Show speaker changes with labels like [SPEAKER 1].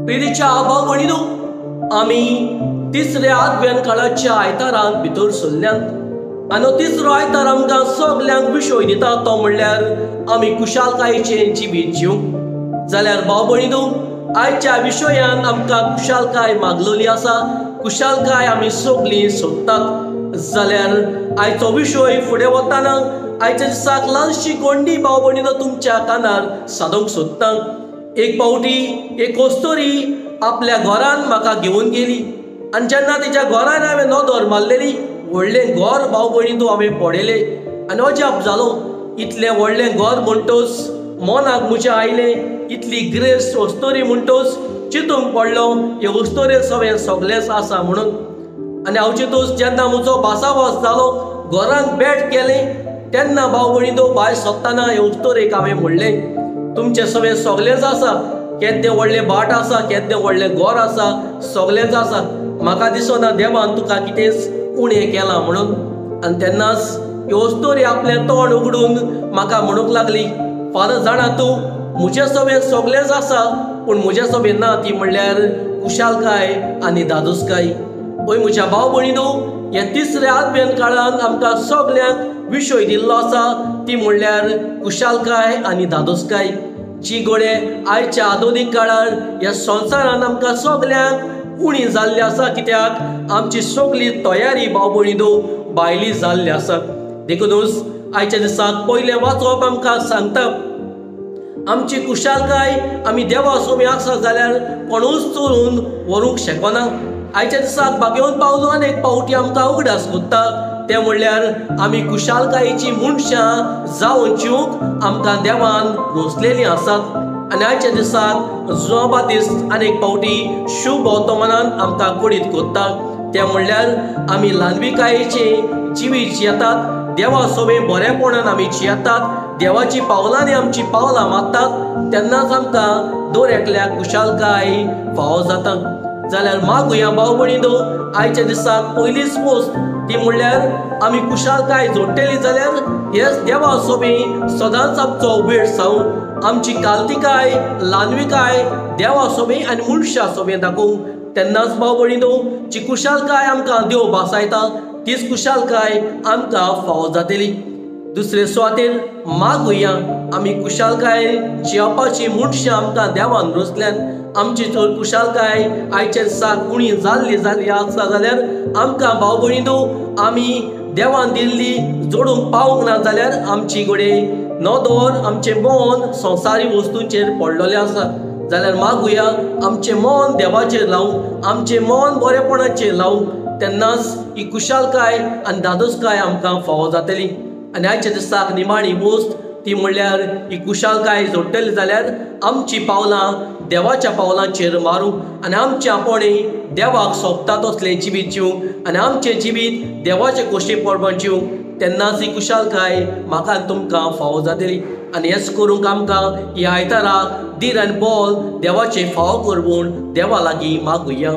[SPEAKER 1] प्रितीच्या भाव भयणीनो, आमी तिसऱ्या आदव्यान काळाच्या आयतारान भितर सरल्यांत आनी तिसरो आयतार आमकां सगल्यांक विशय दिता तो म्हणल्यार आमी कुशालकायेचें जिवीत जिवंक। जाल्यार भाव भयणीनो, आयच्या विशयान आमकां कुशालकाय मागलेली आसा। कुशालकाय आमी सगळीं सोदतात। जाल्यार आयचो विशय फुडें वताना आयच्या दिसाक ल्हानशी गोंडी भाव भयणीनो तुमच्या कानार सादोवंक सोदता। एक फावटी एक कस्तुरी आपल्या घरान म्हाका घेवन गेली आनी जेन्ना तिच्या घरान हांवें नदर मारलेली, व्हडलें घर भाव भयणीनो हांवें पळयलें आनी अजाप जालो। इतलें व्हडलें घर म्हणटोच मनाक म्हज्या आयलें, इतली ग्रेस कस्तुरी म्हणटोच चिंतूंक पडलो हे कस्तुरे सगळेंच आसा म्हणून। आनी हांव चिंतूस जेन्ना म्हजो भासाभास जालो, घरांत बेट केलें, तेन्ना भाव भयणीनो भायर सरतना हे कस्तुरेक हांवें म्हणलें, तुमचें सगळेंच आसा, केदें व्हडलें भाट आसा, केदें व्हडलें घर आसा, सगळेंच आसा, म्हाका दिसना देवान तुका कितेंच उणें केलां म्हणून। आनी तेन्नाच ही कस्तुरी आपलें तोंड उगडून म्हाका म्हणूंक लागली, फादर जाणा तूं, म्हजें सगळेंच आसा, पूण म्हजे सोबेन ना ती म्हणल्यार कुशालकाय आनी दादोसकाय। पळय म्हज्या भाव भयणीनो, हे तिसऱ्या आदव्यान काळान आमकां सगल्यांक विशय दिल्लो आसा, ती म्हणल्यार कुशालकाय आनी दादोसकाय। जी घोडे आयच्या आधुनीक काळार ह्या संवसारान आमकां सगल्यांक उणी जाल्ली आसा, कित्याक आमची सगळी तयारी भाव भयणीनो भायली जाल्ली आसा। देखूनच आयच्या दिसाक पयलें वाचप आमकां सांगता, आमची कुशालकाय आमी देवा सोबी आसा जाल्यार कोणूच चोरून व्हरूंक शकना। आयच्या दिसाक बागेवन पावलो आनी एक फावटी आमकां उगडास कोत्ता, तें म्हणल्यार आमी कुशालकायेची मनशां जावन जिवंक आमकां देवान रोचलेलीं आसात। आनी आयच्या दिसाक जोबातीस्त आनी एक फावटी शुभ वर्तमानान आमकां कुडीत कोत्ता, तें म्हणल्यार आमी ल्हानविकायेचें जिवीत जियेतात, देवा सोबे बरेपणान आमी जियेतात, देवाची पावलांनी आमची पावलां मारतात, तेन्नाच आमकां दर एकल्याक कुशालकाय फावो जाता। जाल्यार मागुया भाव भयणीनो, आयच्या दिसाक पयलीच पोस्ट ती म्हणल्यार आमी कुशालकाय जोडटली जाल्यार हेच देवा सोबी सदांच आमचो वेळ जावन आमची काल्तिकाय ल्हानविकाय देवा सोबी आनी मनशां सोबी दाखोवंक। तेन्नाच भाव भयणीनो, जी कुशालकाय आमकां देव भासायता तीच कुशालकाय आमकां फावो जातली। दुसरे सुवातेर मागुया, आमी कुशालकाय जियेवपाची मनशां आमकां देवान रोचल्यान। आमची जर कुशालकाय आयच्या दिसाक उणी जाल्ली आसा जाल्यार आमकां भाव भयणीनो आमी देवान दिल्ली जोडूंक पावूंक ना जाल्यार आमची घोडे नदर आमचें मन संवसारी वस्तूंचेर पडलेलें आसा। जाल्यार मागुया आमचें मन देवाचेर लावूं, आमचें मन बरेपणाचेर लावूं, तेन्नाच ही कुशालकाय आनी दादोसकाय आमकां फावो जातली। आनी आयच्या दिसाक निमाणी वस्त ती म्हणल्यार ही कुशालकाय जोडटली जाल्यार आमची पावलां देवाच्या पावलांचेर मारूंक आनी आमचें आपोणें देवाक सोबता तसलें जिवीत जिवंक आनी आमचें जिवीत देवाचे खोशे परबन जिवंक। तेन्नाच ही कुशालकाय म्हाका तुमकां फावो जातली। आनी हेच करूंक आमकां ह्या आयताराक धीर आनी बोल देवाचे फावो कर म्हूण देवा लागीं मागुया।